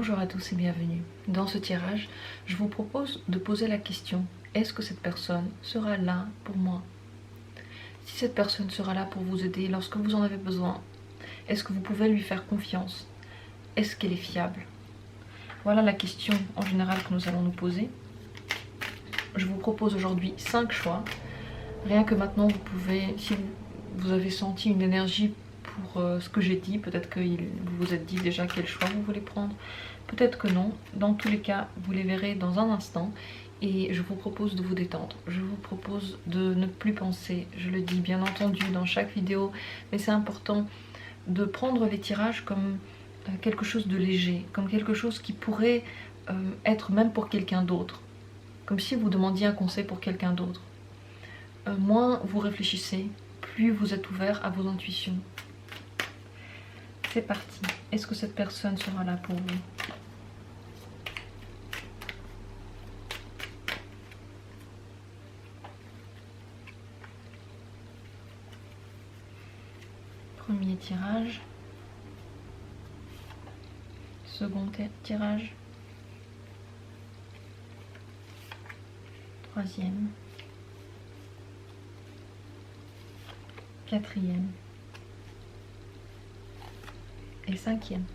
Bonjour à tous et bienvenue. Dans ce tirage, je vous propose de poser la question: est-ce que cette personne sera là pour moi? Si cette personne sera là pour vous aider lorsque vous en avez besoin, est-ce que vous pouvez lui faire confiance? Est-ce qu'elle est fiable? Voilà la question en général que nous allons nous poser. Je vous propose aujourd'hui 5 choix. Rien que maintenant, vous pouvez, si vous avez senti une énergie pour ce que j'ai dit, peut-être que vous vous êtes dit déjà quel choix vous voulez prendre, peut-être que non. Dans tous les cas, vous les verrez dans un instant et je vous propose de vous détendre. Je vous propose de ne plus penser, je le dis bien entendu dans chaque vidéo, mais c'est important de prendre les tirages comme quelque chose de léger, comme quelque chose qui pourrait être même pour quelqu'un d'autre, comme si vous demandiez un conseil pour quelqu'un d'autre. Moins vous réfléchissez, plus vous êtes ouvert à vos intuitions. C'est parti. Est-ce que cette personne sera là pour vous? Premier tirage. Second tirage. Troisième. Quatrième. Et cinquième.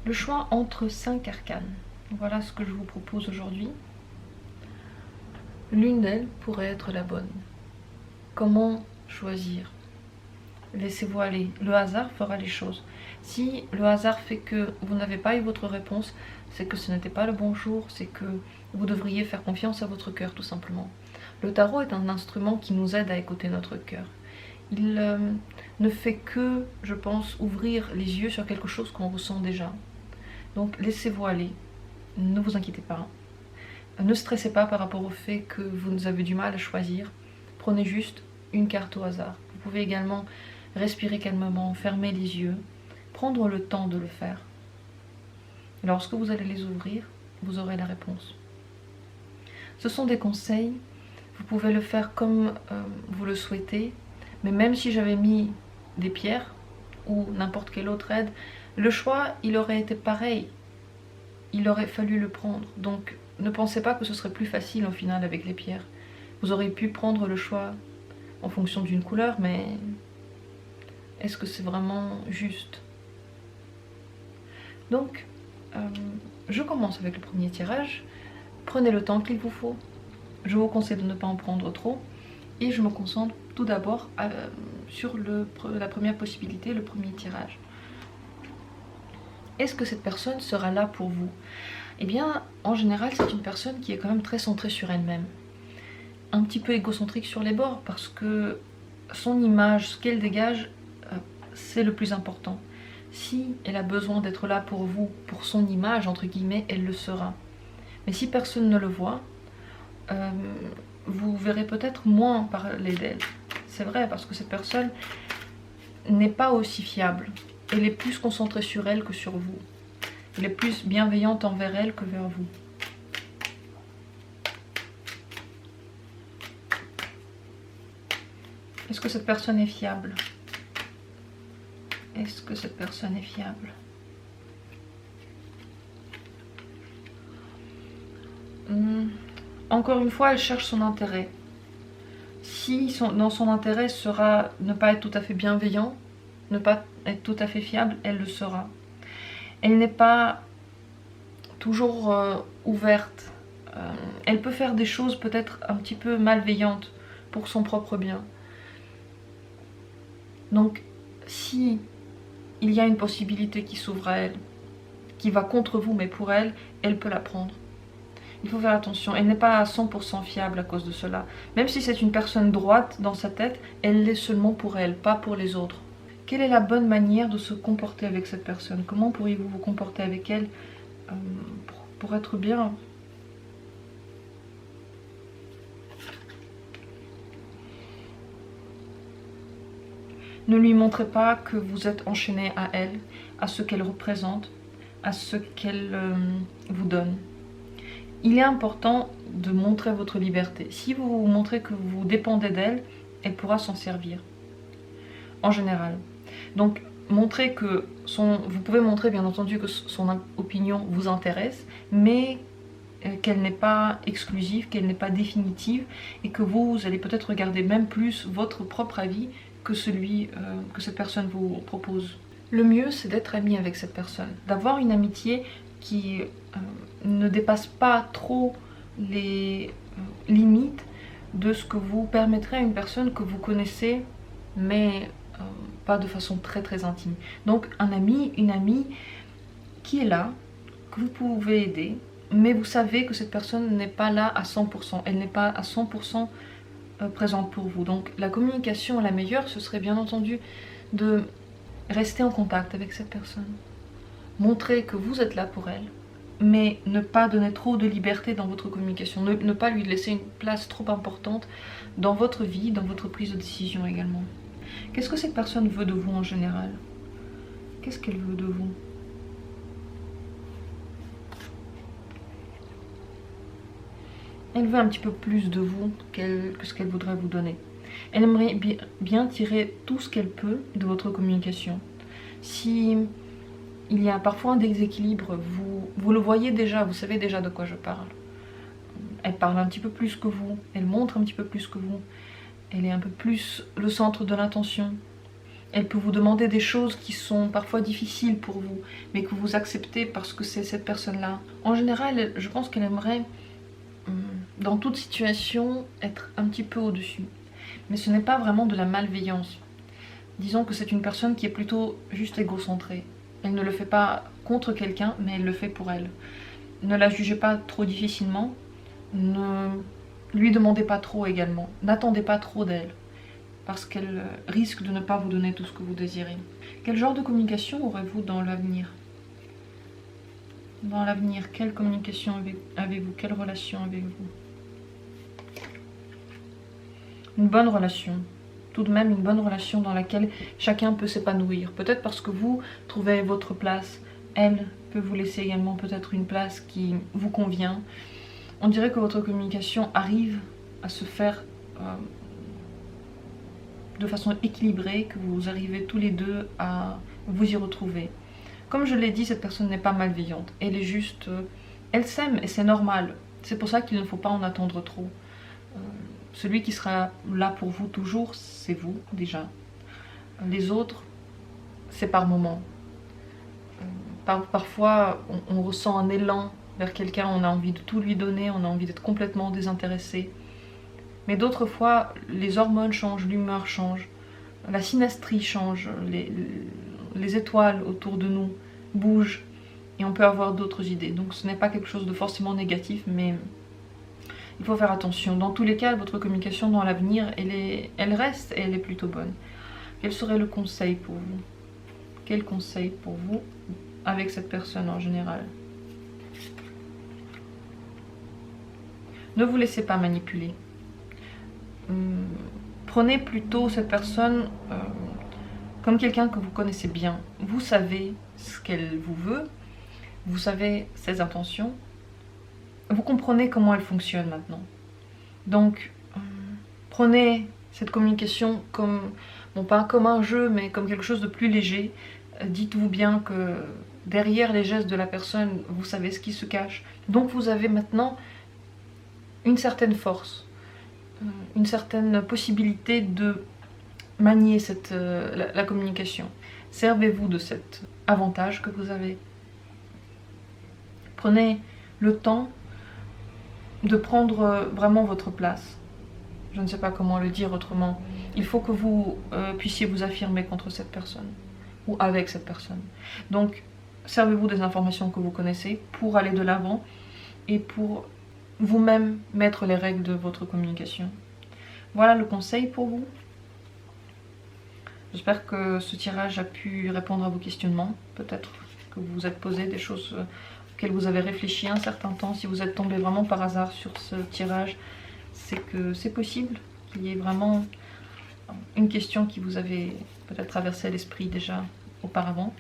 Le choix entre 5 arcanes. Voilà ce que je vous propose aujourd'hui. L'une d'elles pourrait être la bonne. Comment choisir? Laissez-vous aller. Le hasard fera les choses. Si le hasard fait que vous n'avez pas eu votre réponse, c'est que ce n'était pas le bon jour, c'est que vous devriez faire confiance à votre cœur tout simplement. Le tarot est un instrument qui nous aide à écouter notre cœur. Il ne fait que, je pense, ouvrir les yeux sur quelque chose qu'on ressent déjà. Donc laissez-vous aller, ne vous inquiétez pas. Ne stressez pas par rapport au fait que vous avez du mal à choisir. Prenez juste une carte au hasard. Vous pouvez également respirer calmement, fermer les yeux, prendre le temps de le faire. Et lorsque vous allez les ouvrir, vous aurez la réponse. Ce sont des conseils, vous pouvez le faire comme vous le souhaitez. Mais même si j'avais mis des pierres ou n'importe quelle autre aide, le choix, il aurait été pareil. Il aurait fallu le prendre. Donc ne pensez pas que ce serait plus facile au final avec les pierres. Vous auriez pu prendre le choix en fonction d'une couleur, mais est-ce que c'est vraiment juste? Donc, je commence avec le premier tirage. Prenez le temps qu'il vous faut. Je vous conseille de ne pas en prendre trop. Et je me concentre tout d'abord sur la première possibilité, le premier tirage. Est-ce que cette personne sera là pour vous? Eh bien, en général, c'est une personne qui est quand même très centrée sur elle-même. Un petit peu égocentrique sur les bords, parce que son image, ce qu'elle dégage, c'est le plus important. Si elle a besoin d'être là pour vous, pour son image, entre guillemets, elle le sera. Mais si personne ne le voit, vous verrez peut-être moins parler d'elle. C'est vrai, parce que cette personne n'est pas aussi fiable. Elle est plus concentrée sur elle que sur vous. Elle est plus bienveillante envers elle que vers vous. Est-ce que cette personne est fiable? Est-ce que cette personne est fiable? Encore une fois, elle cherche son intérêt. Si dans son intérêt sera ne pas être tout à fait bienveillant, ne pas être tout à fait fiable, elle le sera. Elle n'est pas toujours ouverte. Elle peut faire des choses peut-être un petit peu malveillantes pour son propre bien. Donc, si il y a une possibilité qui s'ouvre à elle, qui va contre vous, mais pour elle, elle peut la prendre. Il faut faire attention, elle n'est pas à 100% fiable à cause de cela. Même si c'est une personne droite dans sa tête, elle l'est seulement pour elle, pas pour les autres. Quelle est la bonne manière de se comporter avec cette personne? Comment pourriez-vous vous comporter avec elle pour être bien? Ne lui montrez pas que vous êtes enchaîné à elle, à ce qu'elle représente, à ce qu'elle vous donne. Il est important de montrer votre liberté. Si vous montrez que vous dépendez d'elle, elle pourra s'en servir. En général. Donc, montrez que vous pouvez montrer bien entendu que son opinion vous intéresse, mais qu'elle n'est pas exclusive, qu'elle n'est pas définitive, et que vous allez peut-être regarder même plus votre propre avis que celui que cette personne vous propose. Le mieux, c'est d'être ami avec cette personne, d'avoir une amitié qui ne dépasse pas trop les limites de ce que vous permettrez à une personne que vous connaissez, mais pas de façon très intime. Donc un ami, une amie qui est là, que vous pouvez aider, mais vous savez que cette personne n'est pas là à 100%, elle n'est pas à 100% présente pour vous. Donc la communication la meilleure, ce serait bien entendu de rester en contact avec cette personne. Montrer que vous êtes là pour elle, mais ne pas donner trop de liberté dans votre communication, ne pas lui laisser une place trop importante dans votre vie, dans votre prise de décision également. Qu'est-ce que cette personne veut de vous en général? Qu'est-ce qu'elle veut de vous? Elle veut un petit peu plus de vous que ce qu'elle voudrait vous donner. Elle aimerait bien tirer tout ce qu'elle peut de votre communication. Si il y a parfois un déséquilibre, vous le voyez déjà, vous savez déjà de quoi je parle. Elle parle un petit peu plus que vous, elle montre un petit peu plus que vous, elle est un peu plus le centre de l'attention. Elle peut vous demander des choses qui sont parfois difficiles pour vous, mais que vous acceptez parce que c'est cette personne-là. En général, je pense qu'elle aimerait, dans toute situation, être un petit peu au-dessus. Mais ce n'est pas vraiment de la malveillance. Disons que c'est une personne qui est plutôt juste égocentrée. Elle ne le fait pas contre quelqu'un, mais elle le fait pour elle. Ne la jugez pas trop difficilement. Ne lui demandez pas trop également. N'attendez pas trop d'elle, parce qu'elle risque de ne pas vous donner tout ce que vous désirez. Quel genre de communication aurez-vous dans l'avenir? Dans l'avenir, quelle communication avez-vous? Quelle relation avez-vous? Une bonne relation. Tout de même une bonne relation dans laquelle chacun peut s'épanouir. Peut-être parce que vous trouvez votre place, elle peut vous laisser également peut-être une place qui vous convient. On dirait que votre communication arrive à se faire de façon équilibrée, que vous arrivez tous les deux à vous y retrouver. Comme je l'ai dit, cette personne n'est pas malveillante. Elle est juste... elle s'aime et c'est normal. C'est pour ça qu'il ne faut pas en attendre trop. Celui qui sera là pour vous toujours, c'est vous déjà. Les autres, c'est par moments. Parfois, on ressent un élan vers quelqu'un, on a envie de tout lui donner, on a envie d'être complètement désintéressé. Mais d'autres fois, les hormones changent, l'humeur change, la synastrie change, les étoiles autour de nous bougent et on peut avoir d'autres idées. Donc ce n'est pas quelque chose de forcément négatif, mais il faut faire attention. Dans tous les cas, votre communication dans l'avenir, elle reste et elle est plutôt bonne. Quel serait le conseil pour vous? Quel conseil pour vous avec cette personne en général? Ne vous laissez pas manipuler. Prenez plutôt cette personne comme quelqu'un que vous connaissez bien. Vous savez ce qu'elle vous veut, vous savez ses intentions, vous comprenez comment elle fonctionne maintenant. Donc, prenez cette communication comme, bon pas comme un jeu, mais comme quelque chose de plus léger. Dites-vous bien que derrière les gestes de la personne, vous savez ce qui se cache. Donc vous avez maintenant une certaine force, une certaine possibilité de manier la communication. Servez-vous de cet avantage que vous avez. Prenez le temps de prendre vraiment votre place. Je ne sais pas comment le dire autrement. Il faut que vous puissiez vous affirmer contre cette personne ou avec cette personne. Donc, servez-vous des informations que vous connaissez pour aller de l'avant et pour vous-même mettre les règles de votre communication. Voilà le conseil pour vous. J'espère que ce tirage a pu répondre à vos questionnements. Peut-être que vous vous êtes posé des choses auxquelles vous avez réfléchi un certain temps. Si vous êtes tombé vraiment par hasard sur ce tirage, c'est que c'est possible qu'il y ait vraiment une question qui vous avait peut-être traversé l'esprit déjà auparavant.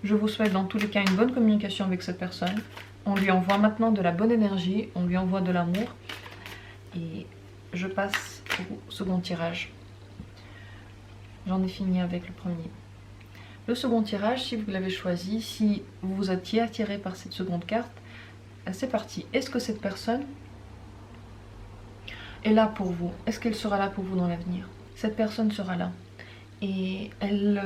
Je vous souhaite dans tous les cas une bonne communication avec cette personne. On lui envoie maintenant de la bonne énergie, on lui envoie de l'amour. Et je passe au second tirage. J'en ai fini avec le premier. Le second tirage, si vous l'avez choisi, si vous vous étiez attiré par cette seconde carte, c'est parti. Est-ce que cette personne est là pour vous? Est-ce qu'elle sera là pour vous dans l'avenir? Cette personne sera là et elle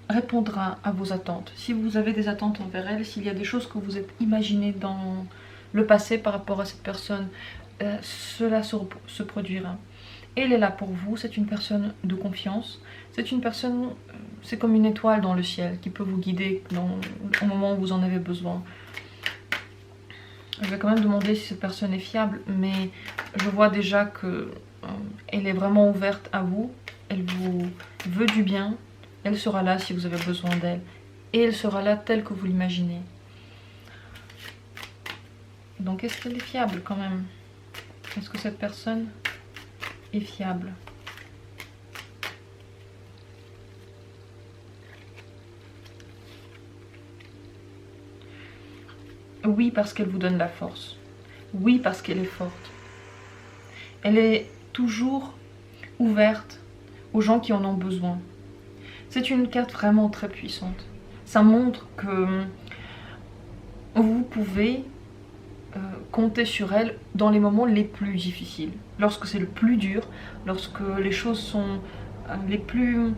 répondra à vos attentes. Si vous avez des attentes envers elle, s'il y a des choses que vous êtes imaginées dans le passé par rapport à cette personne, cela se produira. Elle est là pour vous, c'est une personne de confiance, c'est une personne, c'est comme une étoile dans le ciel qui peut vous guider au moment où vous en avez besoin. Je vais quand même demander si cette personne est fiable, mais je vois déjà que elle est vraiment ouverte à vous, elle vous veut du bien, elle sera là si vous avez besoin d'elle, et elle sera là telle que vous l'imaginez. Donc est-ce qu'elle est fiable quand même? Est-ce que cette personne est fiable? Oui, parce qu'elle vous donne la force. Oui, parce qu'elle est forte. Elle est toujours ouverte aux gens qui en ont besoin. C'est une carte vraiment très puissante. Ça montre que vous pouvez compter sur elle dans les moments les plus difficiles. Lorsque c'est le plus dur, lorsque les choses sont les plus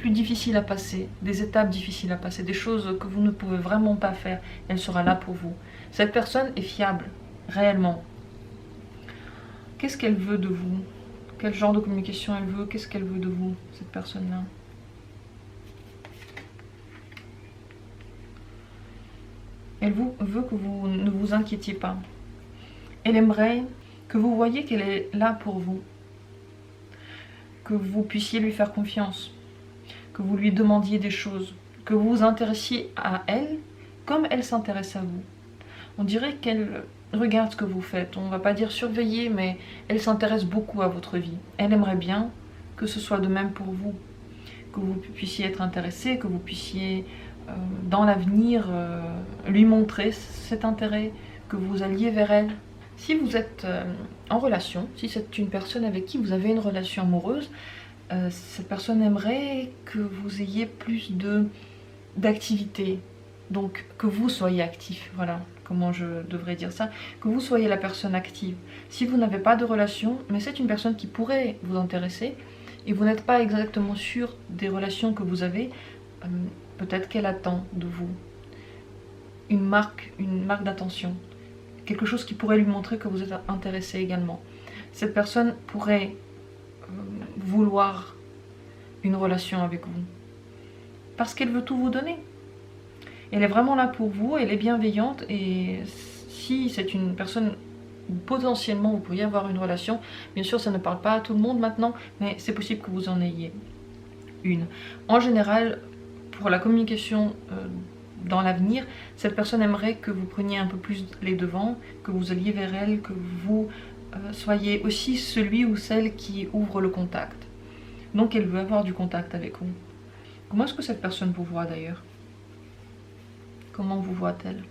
difficiles à passer, des étapes difficiles à passer, des choses que vous ne pouvez vraiment pas faire, elle sera là pour vous. Cette personne est fiable, réellement. Qu'est-ce qu'elle veut de vous? Quel genre de communication elle veut? Qu'est-ce qu'elle veut de vous, cette personne-là? Elle veut que vous ne vous inquiétiez pas. Elle aimerait que vous voyiez qu'elle est là pour vous. Que vous puissiez lui faire confiance. Que vous lui demandiez des choses. Que vous vous intéressiez à elle comme elle s'intéresse à vous. On dirait qu'elle regarde ce que vous faites. On ne va pas dire surveiller, mais elle s'intéresse beaucoup à votre vie. Elle aimerait bien que ce soit de même pour vous. Que vous puissiez être intéressé, que vous puissiez dans l'avenir lui montrer cet intérêt, que vous alliez vers elle. Si vous êtes en relation, si c'est une personne avec qui vous avez une relation amoureuse, cette personne aimerait que vous ayez plus d'activité, donc que vous soyez actif, voilà comment je devrais dire ça, que vous soyez la personne active. Si vous n'avez pas de relation, mais c'est une personne qui pourrait vous intéresser, et vous n'êtes pas exactement sûr des relations que vous avez, peut-être qu'elle attend de vous une marque d'attention, quelque chose qui pourrait lui montrer que vous êtes intéressé également. Cette personne pourrait vouloir une relation avec vous parce qu'elle veut tout vous donner. Elle est vraiment là pour vous, elle est bienveillante, et si c'est une personne où potentiellement vous pourriez avoir une relation, bien sûr ça ne parle pas à tout le monde maintenant, mais c'est possible que vous en ayez une. En général, pour la communication dans l'avenir, cette personne aimerait que vous preniez un peu plus les devants, que vous alliez vers elle, que vous soyez aussi celui ou celle qui ouvre le contact. Donc elle veut avoir du contact avec vous. Comment est-ce que cette personne vous voit d'ailleurs? Comment vous voit-elle?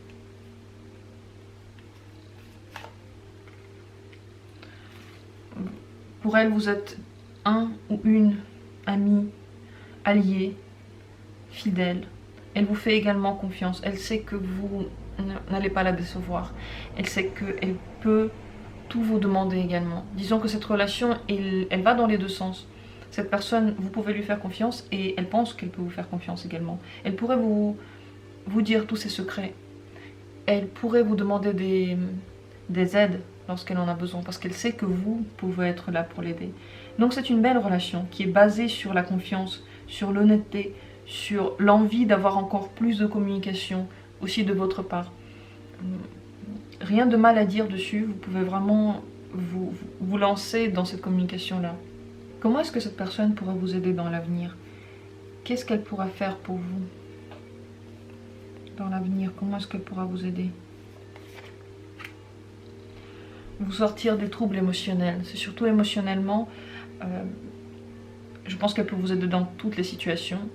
Pour elle, vous êtes un ou une amie, alliée, fidèle. Elle vous fait également confiance. Elle sait que vous n'allez pas la décevoir. Elle sait qu'elle peut tout vous demander également. Disons que cette relation, elle va dans les deux sens. Cette personne, vous pouvez lui faire confiance et elle pense qu'elle peut vous faire confiance également. Elle pourrait vous dire tous ses secrets. Elle pourrait vous demander des aides lorsqu'elle en a besoin, parce qu'elle sait que vous pouvez être là pour l'aider. Donc c'est une belle relation qui est basée sur la confiance, sur l'honnêteté, sur l'envie d'avoir encore plus de communication aussi de votre part. Rien de mal à dire dessus, vous pouvez vraiment vous lancer dans cette communication-là. Comment est-ce que cette personne pourra vous aider dans l'avenir? Qu'est-ce qu'elle pourra faire pour vous dans l'avenir? Comment est-ce qu'elle pourra vous aider? Vous sortir des troubles émotionnels. C'est surtout émotionnellement, je pense qu'elle peut vous aider dans toutes les situations,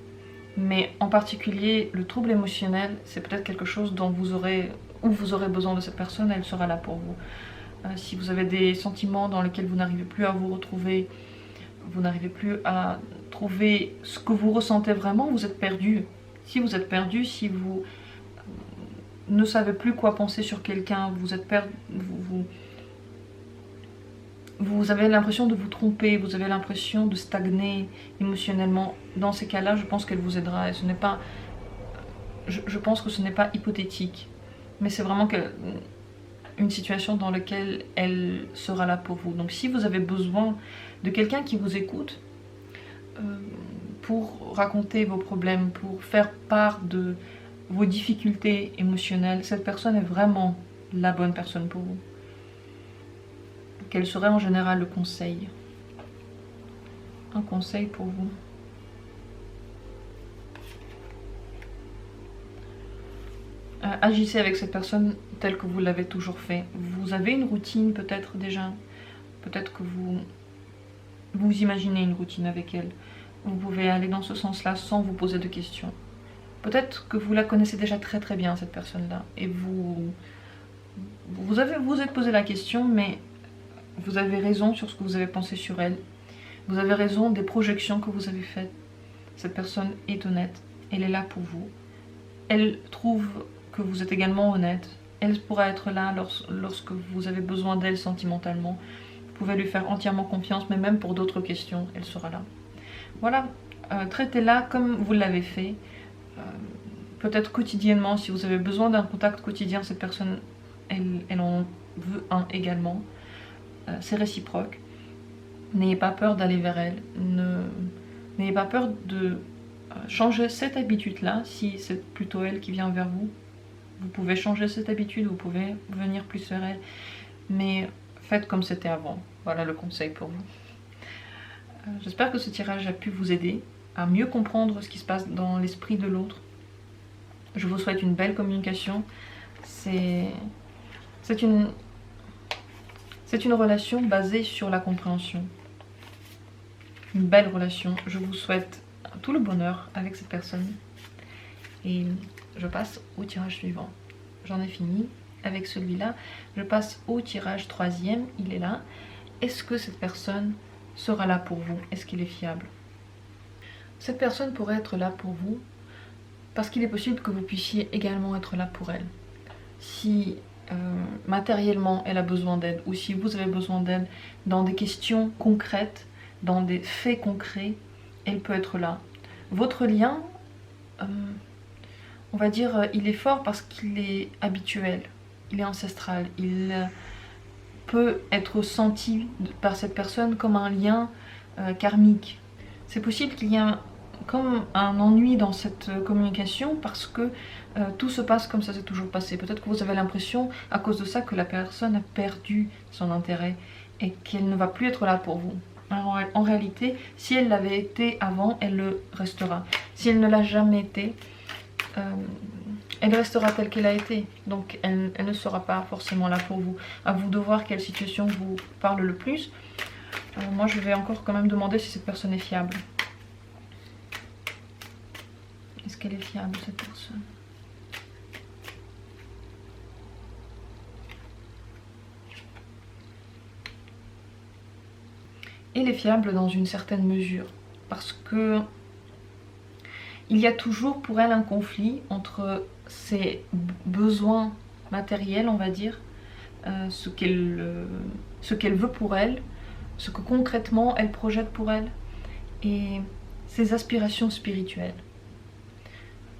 mais en particulier le trouble émotionnel, c'est peut-être quelque chose dont vous aurez besoin de cette personne, elle sera là pour vous. Si vous avez des sentiments dans lesquels vous n'arrivez plus à vous retrouver, vous n'arrivez plus à trouver ce que vous ressentez vraiment, vous êtes perdu. Si vous êtes perdu, si vous ne savez plus quoi penser sur quelqu'un, vous êtes perdu, vous avez l'impression de vous tromper, vous avez l'impression de stagner émotionnellement. Dans ces cas-là, je pense qu'elle vous aidera. Et ce n'est pas, je pense que ce n'est pas hypothétique, mais c'est vraiment une situation dans laquelle elle sera là pour vous. Donc si vous avez besoin de quelqu'un qui vous écoute pour raconter vos problèmes, pour faire part de vos difficultés émotionnelles, cette personne est vraiment la bonne personne pour vous. Quel serait en général le conseil? Un conseil pour vous. Agissez avec cette personne telle que vous l'avez toujours fait. Vous avez une routine peut-être déjà. Peut-être que vous imaginez une routine avec elle. Vous pouvez aller dans ce sens-là sans vous poser de questions. Peut-être que vous la connaissez déjà très très bien, cette personne-là. Et vous êtes posé la question, mais vous avez raison sur ce que vous avez pensé sur elle. Vous avez raison des projections que vous avez faites. Cette personne est honnête. Elle est là pour vous. Elle trouve que vous êtes également honnête. Elle pourra être là lorsque vous avez besoin d'elle sentimentalement. Vous pouvez lui faire entièrement confiance, mais même pour d'autres questions, elle sera là. Voilà, traitez-la comme vous l'avez fait. Peut-être quotidiennement, si vous avez besoin d'un contact quotidien, cette personne, elle en veut un également. C'est réciproque. N'ayez pas peur d'aller vers elle. N'ayez pas peur de changer cette habitude-là, si c'est plutôt elle qui vient vers vous. Vous pouvez changer cette habitude, vous pouvez venir plus vers elle. Mais faites comme c'était avant. Voilà le conseil pour vous. J'espère que ce tirage a pu vous aider à mieux comprendre ce qui se passe dans l'esprit de l'autre. Je vous souhaite une belle communication. C'est une relation basée sur la compréhension. Une belle relation. Je vous souhaite tout le bonheur avec cette personne. Et je passe au tirage suivant. J'en ai fini avec celui-là. Je passe au tirage troisième. Il est là. Est-ce que cette personne sera là pour vous? Est-ce qu'il est fiable? Cette personne pourrait être là pour vous parce qu'il est possible que vous puissiez également être là pour elle. Si matériellement elle a besoin d'aide, ou si vous avez besoin d'aide dans des questions concrètes, dans des faits concrets, elle peut être là. Votre lien, on va dire, il est fort parce qu'il est habituel, il est ancestral, il peut être senti par cette personne comme un lien karmique. C'est possible qu'il y ait comme un ennui dans cette communication parce que tout se passe comme ça s'est toujours passé. Peut-être que vous avez l'impression, à cause de ça, que la personne a perdu son intérêt et qu'elle ne va plus être là pour vous. Alors, en réalité, si elle l'avait été avant, elle le restera. Si elle ne l'a jamais été, elle restera telle qu'elle a été. Donc elle ne sera pas forcément là pour vous. À vous de voir quelle situation vous parle le plus. Moi, je vais encore quand même demander si cette personne est fiable. Est-ce qu'elle est fiable, cette personne? Elle est fiable dans une certaine mesure. Parce que il y a toujours pour elle un conflit entre ses besoins matériels, on va dire, ce qu'elle veut pour elle, ce que concrètement elle projette pour elle, et ses aspirations spirituelles.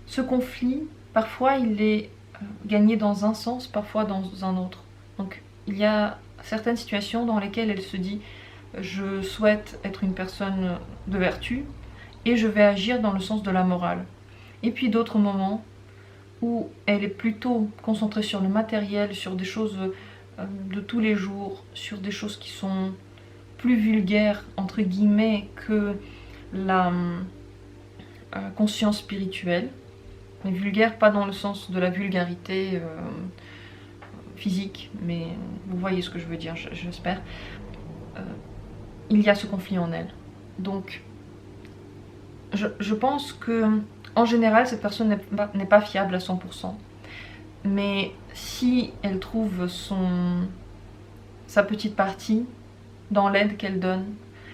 Ce conflit, parfois il est gagné dans un sens, parfois dans un autre. Donc il y a certaines situations dans lesquelles elle se dit « je souhaite être une personne de vertu », et je vais agir dans le sens de la morale. Et puis d'autres moments où elle est plutôt concentrée sur le matériel, sur des choses de tous les jours, sur des choses qui sont plus vulgaires, entre guillemets, que la conscience spirituelle. Mais vulgaire, pas dans le sens de la vulgarité physique, mais vous voyez ce que je veux dire, j'espère. Il y a ce conflit en elle. Donc, je pense que, en général, cette personne n'est pas fiable à 100%. Mais si elle trouve sa petite partie dans l'aide qu'elle donne,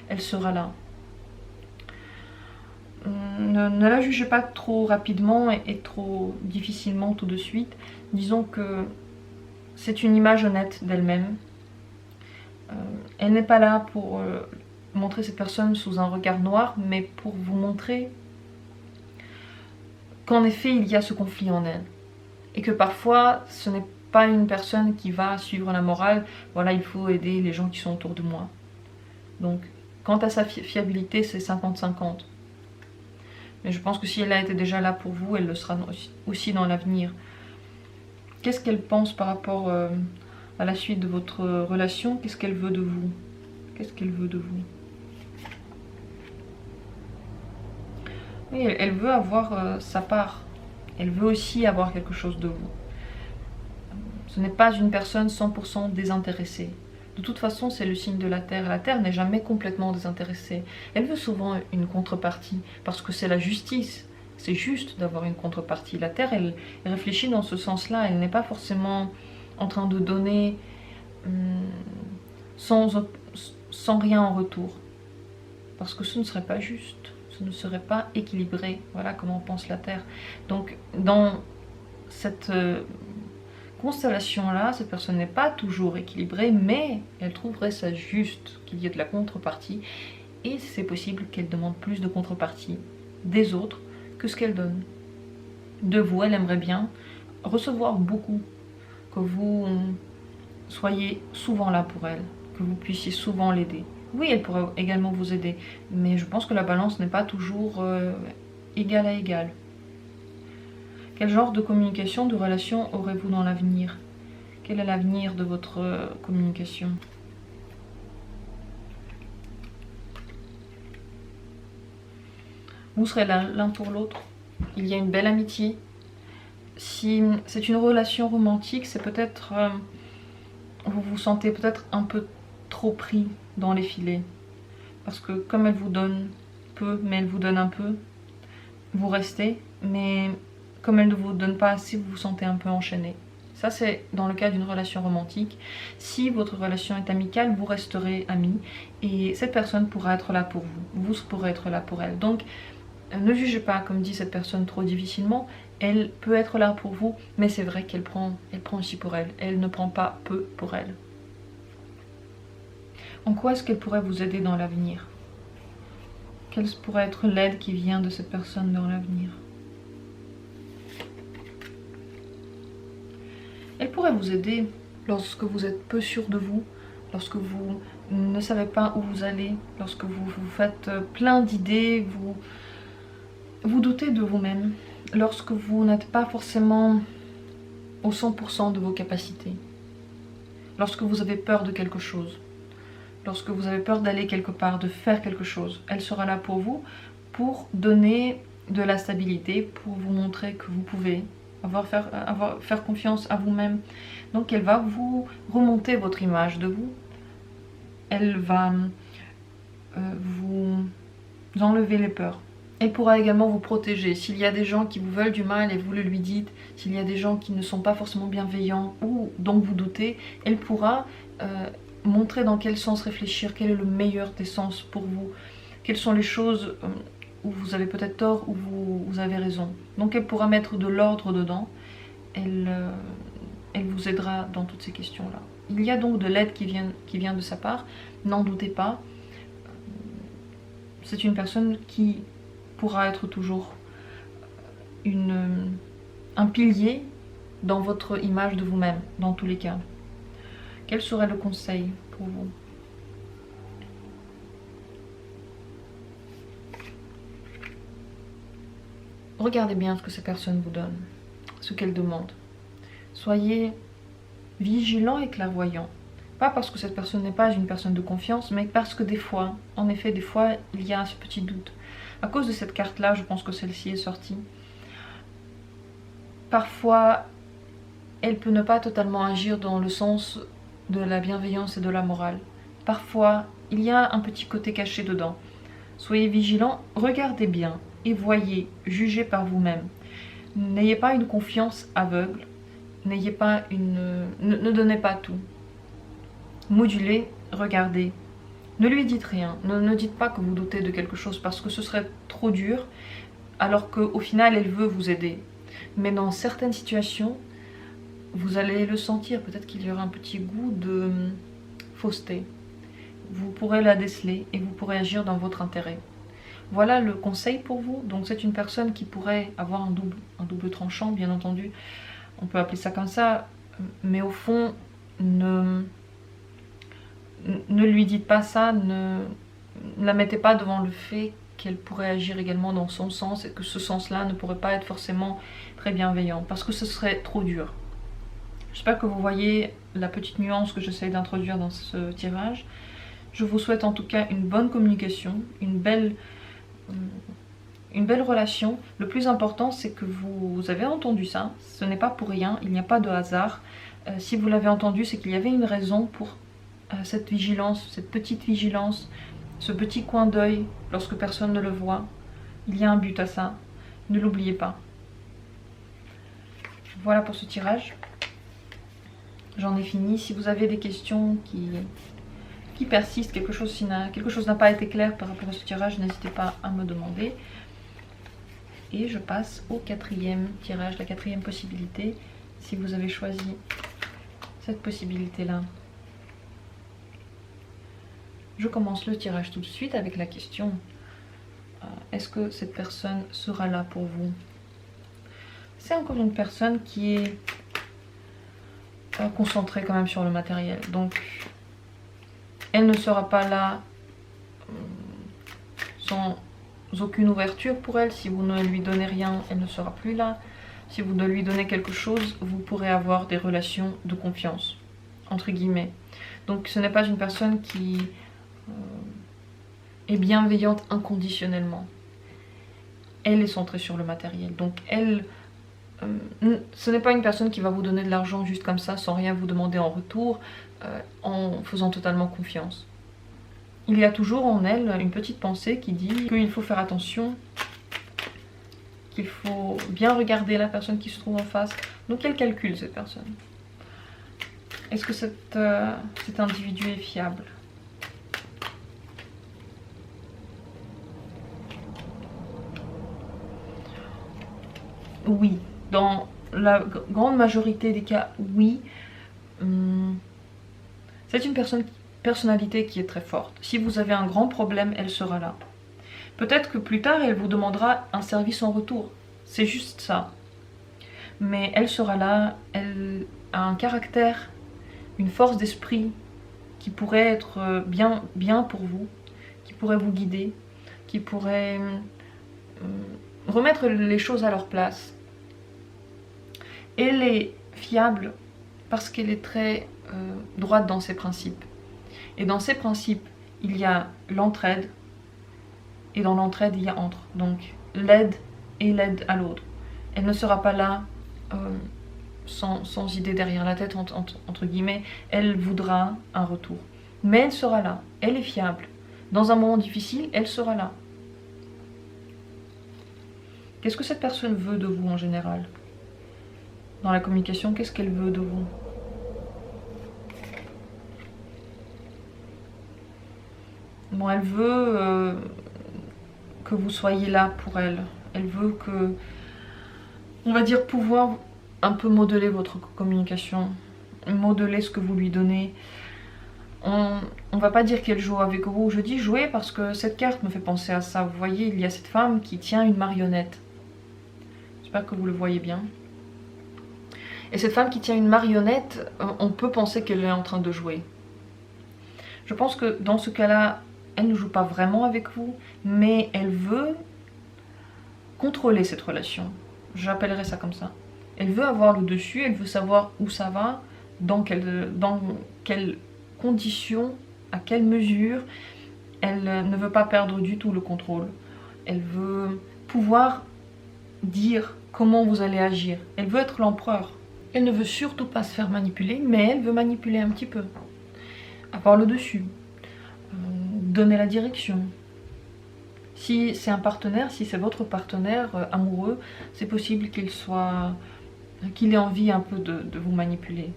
elle sera là. Ne la jugez pas trop rapidement et trop difficilement tout de suite. Disons que c'est une image honnête d'elle-même. Elle n'est pas là pour montrer cette personne sous un regard noir, mais pour vous montrer qu'en effet il y a ce conflit en elle. Et que parfois ce n'est pas une personne qui va suivre la morale, voilà, il faut aider les gens qui sont autour de moi. Donc, quant à sa fiabilité, c'est 50-50. Mais je pense que si elle a été déjà là pour vous, elle le sera aussi dans l'avenir. Qu'est-ce qu'elle pense par rapport à la suite de votre relation? Qu'est-ce qu'elle veut de vous? Qu'est-ce qu'elle veut de vous? Oui, elle veut avoir sa part. Elle veut aussi avoir quelque chose de vous. Ce n'est pas une personne 100% désintéressée. De toute façon, c'est le signe de la Terre. La Terre n'est jamais complètement désintéressée. Elle veut souvent une contrepartie, parce que c'est la justice. C'est juste d'avoir une contrepartie. La Terre, elle réfléchit dans ce sens-là. Elle n'est pas forcément en train de donner sans rien en retour. Parce que ce ne serait pas juste. Ce ne serait pas équilibré. Voilà comment pense la Terre. Donc, dans cette constellation-là, cette personne n'est pas toujours équilibrée, mais elle trouverait ça juste qu'il y ait de la contrepartie. Et c'est possible qu'elle demande plus de contrepartie des autres que ce qu'elle donne. De vous, elle aimerait bien recevoir beaucoup, que vous soyez souvent là pour elle, que vous puissiez souvent l'aider. Oui, elle pourrait également vous aider, mais je pense que la balance n'est pas toujours égale à égale. Quel genre de communication, de relation aurez-vous dans l'avenir? Quel est l'avenir de votre communication? Vous serez là l'un pour l'autre. Il y a une belle amitié. Si c'est une relation romantique, c'est peut-être... vous vous sentez peut-être un peu trop pris dans les filets. Parce que comme elle vous donne peu, mais elle vous donne un peu, vous restez, mais comme elle ne vous donne pas assez, vous vous sentez un peu enchaîné. Ça, c'est dans le cas d'une relation romantique. Si votre relation est amicale, vous resterez amis et cette personne pourra être là pour vous. Vous pourrez être là pour elle. Donc, ne jugez pas, comme dit cette personne, trop difficilement. Elle peut être là pour vous, mais c'est vrai qu'elle prend aussi pour elle. Elle ne prend pas peu pour elle. En quoi est-ce qu'elle pourrait vous aider dans l'avenir? Quelle pourrait être l'aide qui vient de cette personne dans l'avenir? Elle pourrait vous aider lorsque vous êtes peu sûr de vous, lorsque vous ne savez pas où vous allez, lorsque vous faites plein d'idées, vous doutez de vous-même, lorsque vous n'êtes pas forcément au 100% de vos capacités, lorsque vous avez peur de quelque chose, lorsque vous avez peur d'aller quelque part, de faire quelque chose. Elle sera là pour vous, pour donner de la stabilité, pour vous montrer que vous pouvez faire confiance à vous-même. Donc elle va vous remonter votre image de vous. Elle va vous enlever les peurs. Elle pourra également vous protéger. S'il y a des gens qui vous veulent du mal et vous le lui dites, s'il y a des gens qui ne sont pas forcément bienveillants ou dont vous doutez, elle pourra montrer dans quel sens réfléchir, quel est le meilleur des sens pour vous, quelles sont les choses où vous avez peut-être tort, où vous avez raison. Donc elle pourra mettre de l'ordre dedans, elle vous aidera dans toutes ces questions-là. Il y a donc de l'aide qui vient de sa part, n'en doutez pas. C'est une personne qui pourra être toujours un pilier dans votre image de vous-même, dans tous les cas. Quel serait le conseil pour vous? Regardez bien ce que ces personnes vous donnent, ce qu'elles demandent. Soyez vigilant et clairvoyant. Pas parce que cette personne n'est pas une personne de confiance, mais parce que des fois, en effet, des fois, il y a ce petit doute. À cause de cette carte-là, je pense que celle-ci est sortie. Parfois, elle peut ne pas totalement agir dans le sens de la bienveillance et de la morale. Parfois, il y a un petit côté caché dedans. Soyez vigilant, regardez bien et voyez, jugez par vous-même. N'ayez pas une confiance aveugle, n'ayez pas ne donnez pas tout. Modulez, regardez Ne lui dites rien, ne dites pas que vous doutez de quelque chose parce que ce serait trop dur, alors qu'au final elle veut vous aider. Mais dans certaines situations, vous allez le sentir, peut-être qu'il y aura un petit goût de fausseté. Vous pourrez la déceler et vous pourrez agir dans votre intérêt. Voilà le conseil pour vous. Donc c'est une personne qui pourrait avoir un double tranchant, bien entendu. On peut appeler ça comme ça, mais au fond, ne lui dites pas ça, ne la mettez pas devant le fait qu'elle pourrait agir également dans son sens et que ce sens-là ne pourrait pas être forcément très bienveillant, parce que ce serait trop dur. J'espère que vous voyez la petite nuance que j'essaie d'introduire dans ce tirage. Je vous souhaite en tout cas une bonne communication, une belle relation. Le plus important, c'est que vous avez entendu ça. Ce n'est pas pour rien, il n'y a pas de hasard. Si vous l'avez entendu, c'est qu'il y avait une raison pour cette vigilance, cette petite vigilance, ce petit coin d'œil lorsque personne ne le voit. Il y a un but à ça. Ne l'oubliez pas. Voilà pour ce tirage. J'en ai fini. Si vous avez des questions qui persistent, quelque chose n'a pas été clair par rapport à ce tirage, n'hésitez pas à me demander. Et je passe au quatrième tirage, la quatrième possibilité. Si vous avez choisi cette possibilité-là, je commence le tirage tout de suite avec la question est-ce que cette personne sera là pour vous? C'est encore une personne qui est concentrée quand même sur le matériel. Donc, elle ne sera pas là sans aucune ouverture pour elle. Si vous ne lui donnez rien, elle ne sera plus là. Si vous ne lui donnez quelque chose, vous pourrez avoir des relations de confiance, entre guillemets. Donc, ce n'est pas une personne qui est bienveillante inconditionnellement. Elle est centrée sur le matériel. Donc elle, ce n'est pas une personne qui va vous donner de l'argent juste comme ça, sans rien vous demander en retour, en faisant totalement confiance. Il y a toujours en elle une petite pensée qui dit qu'il faut faire attention, qu'il faut bien regarder la personne qui se trouve en face. Donc elle calcule cette personne. Est-ce que cet individu est fiable ? Oui, dans la grande majorité des cas, oui. C'est une personnalité qui est très forte. Si vous avez un grand problème, elle sera là. Peut-être que plus tard, elle vous demandera un service en retour. C'est juste ça. Mais elle sera là, elle a un caractère, une force d'esprit qui pourrait être bien pour vous, qui pourrait vous guider, qui pourrait remettre les choses à leur place. Elle est fiable parce qu'elle est très droite dans ses principes. Et dans ses principes, il y a l'entraide, et dans l'entraide, il y a entre. Donc l'aide et l'aide à l'autre. Elle ne sera pas là sans idée derrière la tête, entre guillemets. Elle voudra un retour. Mais elle sera là, elle est fiable. Dans un moment difficile, elle sera là. Qu'est-ce que cette personne veut de vous en général ? Dans la communication, qu'est-ce qu'elle veut de vous? Bon, elle veut que vous soyez là pour elle. Elle veut que, on va dire, pouvoir un peu modeler votre communication, modeler ce que vous lui donnez. On va pas dire qu'elle joue avec vous. Je dis jouer parce que cette carte me fait penser à ça. Vous voyez, il y a cette femme qui tient une marionnette. J'espère que vous le voyez bien. Et cette femme qui tient une marionnette, on peut penser qu'elle est en train de jouer. Je pense que dans ce cas-là, elle ne joue pas vraiment avec vous, mais elle veut contrôler cette relation. J'appellerais ça comme ça. Elle veut avoir le dessus, elle veut savoir où ça va, dans quelles conditions, à quelle mesure. Elle ne veut pas perdre du tout le contrôle. Elle veut pouvoir dire comment vous allez agir. Elle veut être l'empereur. Elle ne veut surtout pas se faire manipuler, mais elle veut manipuler un petit peu. Avoir le dessus. Donner la direction. Si c'est un partenaire, si c'est votre partenaire amoureux, c'est possible qu'il ait envie un peu de vous manipuler.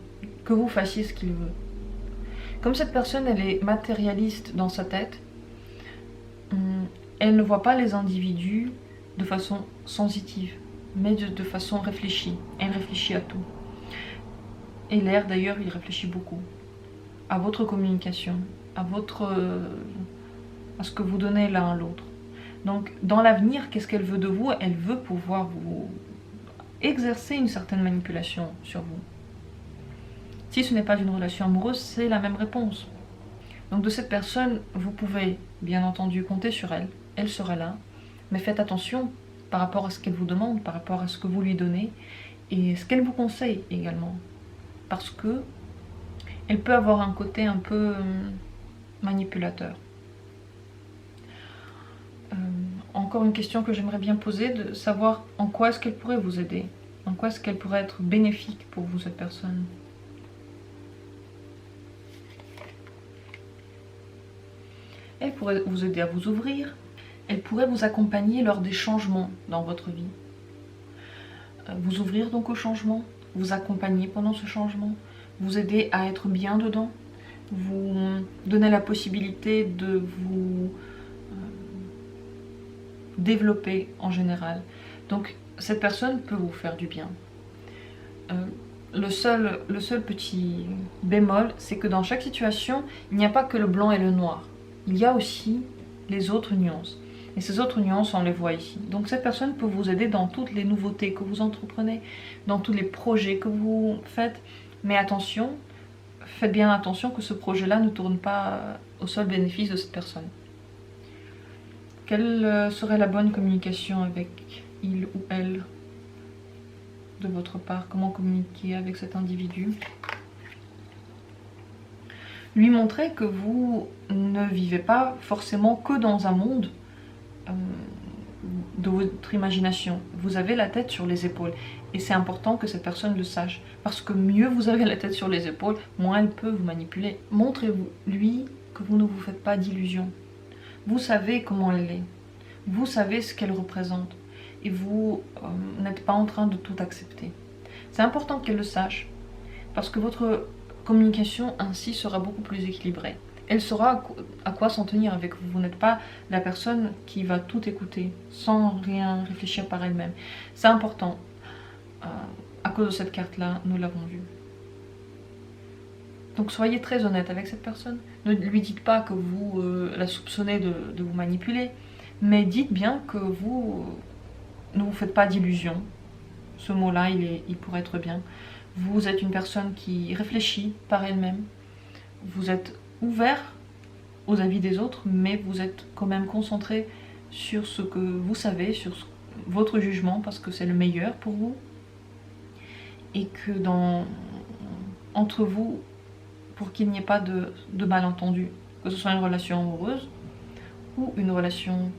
Que vous fassiez ce qu'il veut. Comme cette personne, elle est matérialiste dans sa tête, elle ne voit pas les individus de façon sensitive, mais de façon réfléchie. Elle réfléchit à tout. Et l'air, d'ailleurs, il réfléchit beaucoup à votre communication, à ce que vous donnez l'un à l'autre. Donc, dans l'avenir, qu'est-ce qu'elle veut de vous? Elle veut pouvoir vous exercer une certaine manipulation sur vous. Si ce n'est pas une relation amoureuse, c'est la même réponse. Donc de cette personne, vous pouvez bien entendu compter sur elle, elle sera là, mais faites attention par rapport à ce qu'elle vous demande, par rapport à ce que vous lui donnez, et ce qu'elle vous conseille également. Parce que elle peut avoir un côté un peu manipulateur. Encore une question que j'aimerais bien poser, de savoir en quoi est-ce qu'elle pourrait vous aider, en quoi est-ce qu'elle pourrait être bénéfique pour vous, cette personne. Elle pourrait vous aider à vous ouvrir, elle pourrait vous accompagner lors des changements dans votre vie. Vous ouvrir donc au changement, vous accompagner pendant ce changement, vous aider à être bien dedans, vous donner la possibilité de vous développer en général. Donc cette personne peut vous faire du bien. Le seul petit bémol, c'est que dans chaque situation, il n'y a pas que le blanc et le noir. Il y a aussi les autres nuances. Et ces autres nuances, on les voit ici. Donc cette personne peut vous aider dans toutes les nouveautés que vous entreprenez, dans tous les projets que vous faites. Mais attention, faites bien attention que ce projet-là ne tourne pas au seul bénéfice de cette personne. Quelle serait la bonne communication avec il ou elle de votre part? Comment communiquer avec cet individu? Lui montrer que vous ne vivez pas forcément que dans un monde de votre imagination. Vous avez la tête sur les épaules. Et c'est important que cette personne le sache. Parce que mieux vous avez la tête sur les épaules, moins elle peut vous manipuler. Montrez-vous, lui, que vous ne vous faites pas d'illusions. Vous savez comment elle est. Vous savez ce qu'elle représente. Et vous n'êtes pas en train de tout accepter. C'est important qu'elle le sache. Parce que votre communication ainsi sera beaucoup plus équilibrée. Elle saura à quoi s'en tenir avec vous. Vous n'êtes pas la personne qui va tout écouter sans rien réfléchir par elle-même. C'est important. À cause de cette carte-là, nous l'avons vu. Donc soyez très honnête avec cette personne. Ne lui dites pas que vous la soupçonnez de vous manipuler, mais dites bien que vous ne vous faites pas d'illusions. Ce mot-là, il pourrait être bien. Vous êtes une personne qui réfléchit par elle-même. Vous êtes ouvert aux avis des autres, mais vous êtes quand même concentré sur ce que vous savez, sur votre jugement, parce que c'est le meilleur pour vous. Et que entre vous, pour qu'il n'y ait pas de malentendu, que ce soit une relation amoureuse ou une relation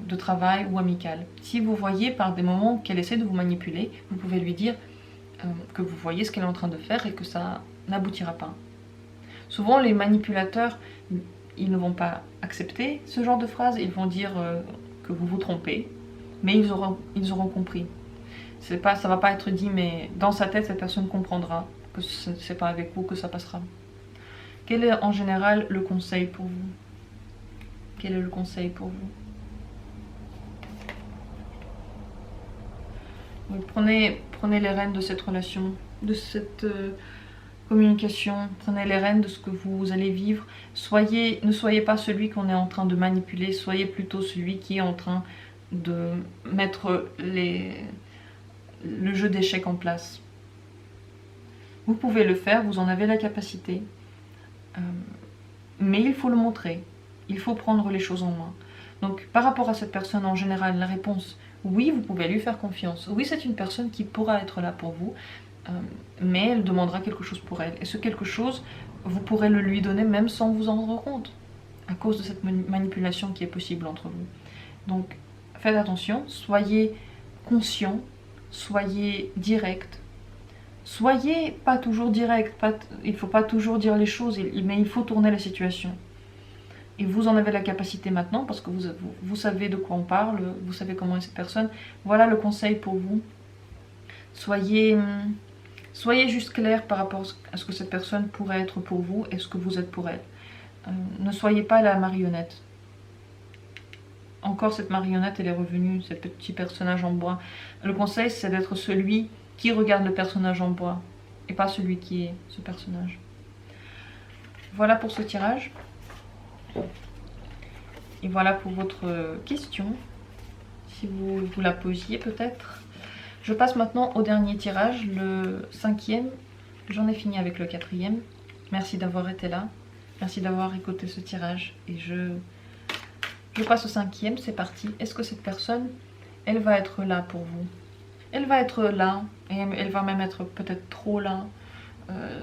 de travail ou amicale. Si vous voyez par des moments qu'elle essaie de vous manipuler, vous pouvez lui dire que vous voyez ce qu'elle est en train de faire et que ça n'aboutira pas. Souvent les manipulateurs, ils ne vont pas accepter ce genre de phrase, ils vont dire que vous vous trompez, mais ils auront compris. Ça va pas être dit, mais dans sa tête, cette personne comprendra que c'est pas avec vous que ça passera. Quel est en général le conseil pour vous? Quel est le conseil pour vous? Donc, prenez les rênes de cette relation, de cette communication, prenez les rênes de ce que vous allez vivre. Ne soyez pas celui qu'on est en train de manipuler, soyez plutôt celui qui est en train de mettre le jeu d'échecs en place. Vous pouvez le faire, vous en avez la capacité, mais il faut le montrer, il faut prendre les choses en main. Donc par rapport à cette personne en général, la réponse, oui, vous pouvez lui faire confiance. Oui, c'est une personne qui pourra être là pour vous, mais elle demandera quelque chose pour elle. Et ce quelque chose, vous pourrez le lui donner même sans vous en rendre compte, à cause de cette manipulation qui est possible entre vous. Donc faites attention, soyez conscient, soyez direct. Soyez pas toujours direct, il ne faut pas toujours dire les choses, mais il faut tourner la situation. Et vous en avez la capacité maintenant parce que vous savez de quoi on parle, vous savez comment est cette personne. Voilà le conseil pour vous. Soyez Soyez juste clair par rapport à ce que cette personne pourrait être pour vous et ce que vous êtes pour elle. Ne soyez pas la marionnette. Encore cette marionnette, elle est revenue, ce petit personnage en bois. Le conseil, c'est d'être celui qui regarde le personnage en bois et pas celui qui est ce personnage. Voilà pour ce tirage. Et voilà pour votre question, si vous la posiez peut-être. Je passe maintenant au dernier tirage, le 5e. J'en ai fini avec le 4e. Merci d'avoir été là. Merci d'avoir écouté ce tirage. Et je passe au 5e, c'est parti. Est-ce que cette personne, elle va être là pour vous? Elle va être là, et elle va même être peut-être trop là.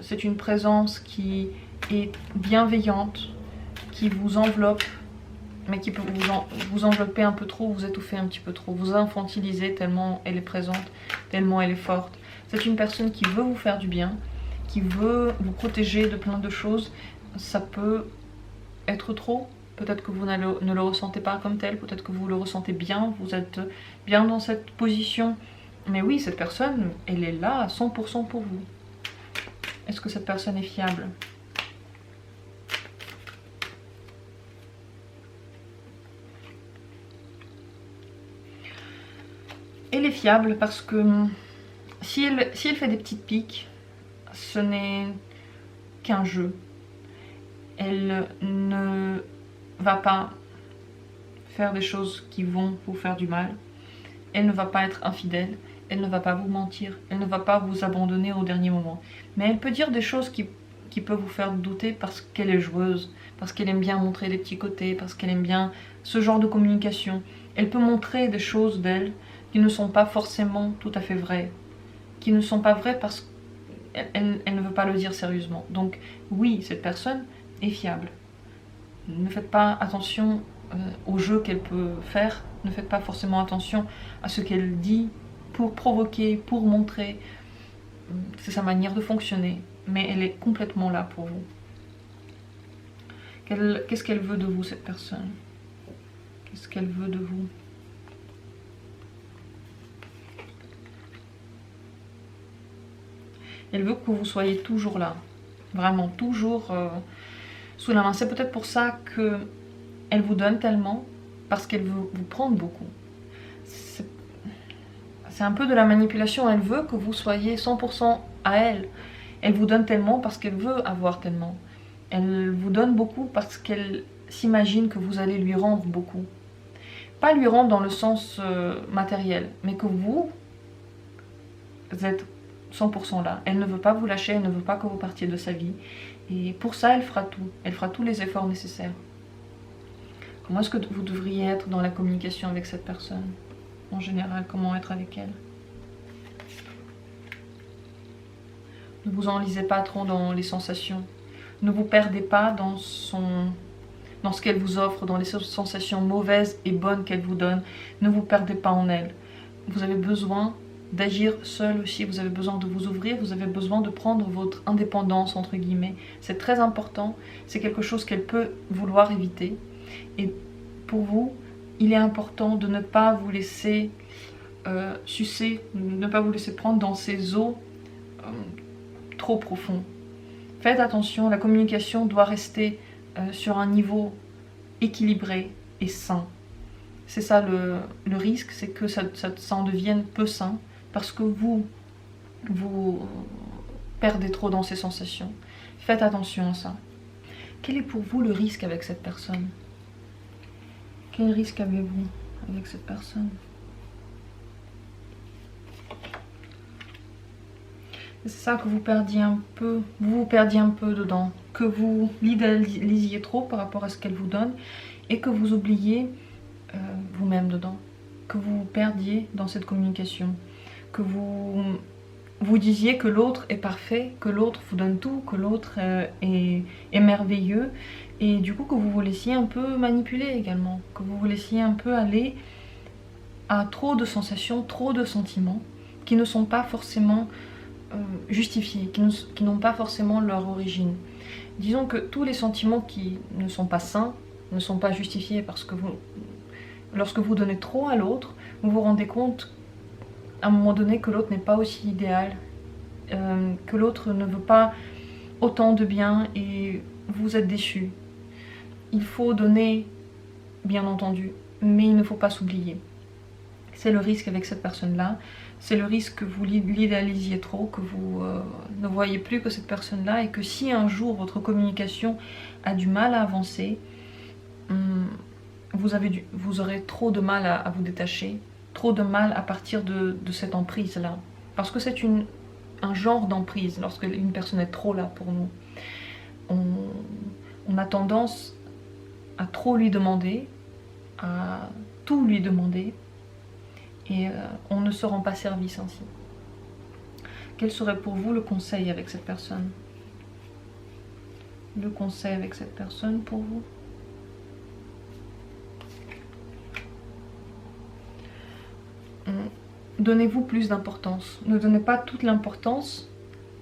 C'est une présence qui est bienveillante, qui vous enveloppe, mais qui peut vous envelopper un peu trop, vous étouffer un petit peu trop, vous infantiliser tellement elle est présente, tellement elle est forte. C'est une personne qui veut vous faire du bien, qui veut vous protéger de plein de choses. Ça peut être trop, peut-être que vous ne le ressentez pas comme tel, peut-être que vous le ressentez bien, vous êtes bien dans cette position. Mais oui, cette personne, elle est là à 100% pour vous. Est-ce que cette personne est fiable ? Elle est fiable parce que si elle fait des petites piques, ce n'est qu'un jeu. Elle ne va pas faire des choses qui vont vous faire du mal. Elle ne va pas être infidèle. Elle ne va pas vous mentir. Elle ne va pas vous abandonner au dernier moment. Mais elle peut dire des choses qui peuvent vous faire douter parce qu'elle est joueuse, parce qu'elle aime bien montrer des petits côtés, parce qu'elle aime bien ce genre de communication. Elle peut montrer des choses d'elle qui ne sont pas forcément tout à fait vraies, qui ne sont pas vraies parce qu'elle ne veut pas le dire sérieusement. Donc oui, cette personne est fiable. Ne faites pas attention au jeu qu'elle peut faire, ne faites pas forcément attention à ce qu'elle dit pour provoquer, pour montrer. C'est sa manière de fonctionner, mais elle est complètement là pour vous. Qu'est-ce qu'elle veut de vous, cette personne? Qu'est-ce qu'elle veut de vous? Elle veut que vous soyez toujours là, vraiment toujours sous la main. C'est peut-être pour ça qu'elle vous donne tellement, parce qu'elle veut vous prendre beaucoup. C'est un peu de la manipulation, elle veut que vous soyez 100% à elle. Elle vous donne tellement parce qu'elle veut avoir tellement. Elle vous donne beaucoup parce qu'elle s'imagine que vous allez lui rendre beaucoup. Pas lui rendre dans le sens matériel, mais que vous êtes 100% là. Elle ne veut pas vous lâcher, elle ne veut pas que vous partiez de sa vie. Et pour ça, elle fera tout. Elle fera tous les efforts nécessaires. Comment est-ce que vous devriez être dans la communication avec cette personne? En général, comment être avec elle? Ne vous enlisez pas trop dans les sensations. Ne vous perdez pas dans ce qu'elle vous offre, dans les sensations mauvaises et bonnes qu'elle vous donne. Ne vous perdez pas en elle. Vous avez besoin d'agir seul aussi, vous avez besoin de vous ouvrir, vous avez besoin de prendre votre indépendance, entre guillemets. C'est très important, c'est quelque chose qu'elle peut vouloir éviter. Et pour vous, il est important de ne pas vous laisser sucer, de ne pas vous laisser prendre dans ces eaux trop profonds. Faites attention, la communication doit rester sur un niveau équilibré et sain. C'est ça le risque, c'est que ça en devienne peu sain, parce que vous perdez trop dans ces sensations. Faites attention à ça. Quel est pour vous le risque avec cette personne? Quel risque avez-vous avec cette personne? C'est ça, que vous perdiez un peu, vous perdiez un peu dedans, que vous l'idéalisiez trop par rapport à ce qu'elle vous donne, et que vous oubliez vous-même dedans, que vous perdiez dans cette communication, que vous disiez que l'autre est parfait, que l'autre vous donne tout, que l'autre est merveilleux, et du coup que vous vous laissiez un peu manipuler également, que vous vous laissiez un peu aller à trop de sensations, trop de sentiments qui ne sont pas forcément justifiés, qui n'ont pas forcément leur origine. Disons que tous les sentiments qui ne sont pas sains ne sont pas justifiés, parce que lorsque vous donnez trop à l'autre, vous vous rendez compte à un moment donné que l'autre n'est pas aussi idéal que l'autre ne veut pas autant de bien et vous êtes déçus. Il faut donner, bien entendu, mais il ne faut pas s'oublier. C'est le risque avec cette personne-là. C'est le risque que vous l'idéalisiez trop, que vous ne voyez plus que cette personne-là, et que si un jour votre communication a du mal à avancer, vous aurez trop de mal à vous détacher, trop de mal à partir de cette emprise-là. Parce que c'est un genre d'emprise, lorsque une personne est trop là pour nous. On a tendance à trop lui demander, à tout lui demander, et on ne se rend pas service ainsi. Quel serait pour vous le conseil avec cette personne? Le conseil avec cette personne pour vous? Donnez-vous plus d'importance. Ne donnez pas toute l'importance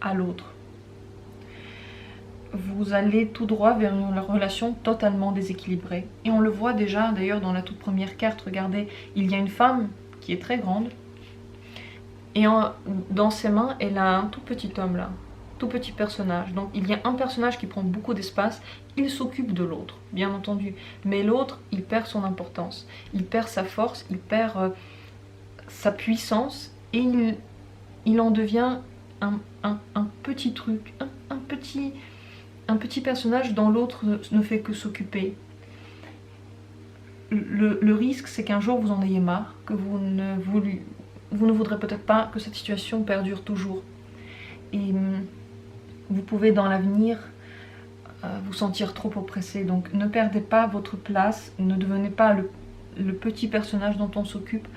à l'autre. Vous allez tout droit vers une relation totalement déséquilibrée. Et on le voit déjà d'ailleurs dans la toute première carte. Regardez, il y a une femme qui est très grande. Et dans ses mains, elle a un tout petit homme là. Tout petit personnage. Donc il y a un personnage qui prend beaucoup d'espace. Il s'occupe de l'autre, bien entendu. Mais l'autre, il perd son importance. Il perd sa force. Il perd sa puissance. Et il en devient un petit truc. Un petit personnage dont l'autre ne fait que s'occuper. Le risque, c'est qu'un jour vous en ayez marre, que vous ne voudrez peut-être pas que cette situation perdure toujours. Et vous pouvez dans l'avenir vous sentir trop oppressé. Donc ne perdez pas votre place, ne devenez pas le petit personnage dont on s'occupe.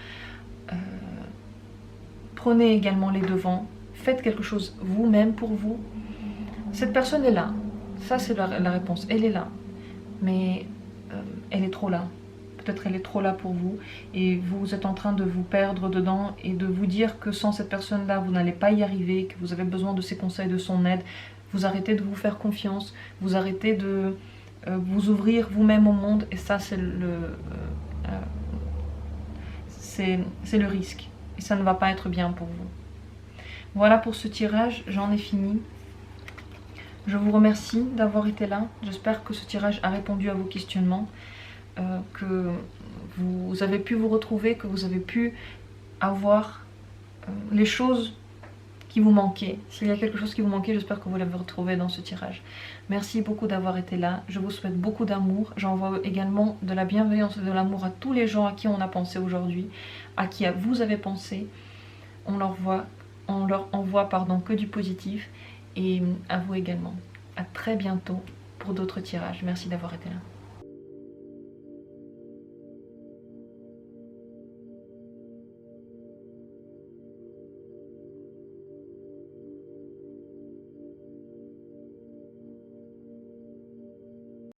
Prenez également les devants, faites quelque chose vous-même pour vous. Cette personne est là. Ça, c'est la réponse. Elle est là. Mais elle est trop là. Peut-être elle est trop là pour vous. Et vous êtes en train de vous perdre dedans et de vous dire que sans cette personne-là, vous n'allez pas y arriver, que vous avez besoin de ses conseils, de son aide. Vous arrêtez de vous faire confiance. Vous arrêtez de vous ouvrir vous-même au monde. Et ça, c'est le risque. Et ça ne va pas être bien pour vous. Voilà pour ce tirage. J'en ai fini. Je vous remercie d'avoir été là. J'espère que ce tirage a répondu à vos questionnements, que vous avez pu vous retrouver, que vous avez pu avoir les choses qui vous manquaient. S'il y a quelque chose qui vous manquait, j'espère que vous l'avez retrouvé dans ce tirage. Merci beaucoup d'avoir été là. Je vous souhaite beaucoup d'amour. J'envoie également de la bienveillance et de l'amour à tous les gens à qui on a pensé aujourd'hui, à qui vous avez pensé. On leur envoie que du positif. Et à vous également. À très bientôt pour d'autres tirages. Merci d'avoir été là.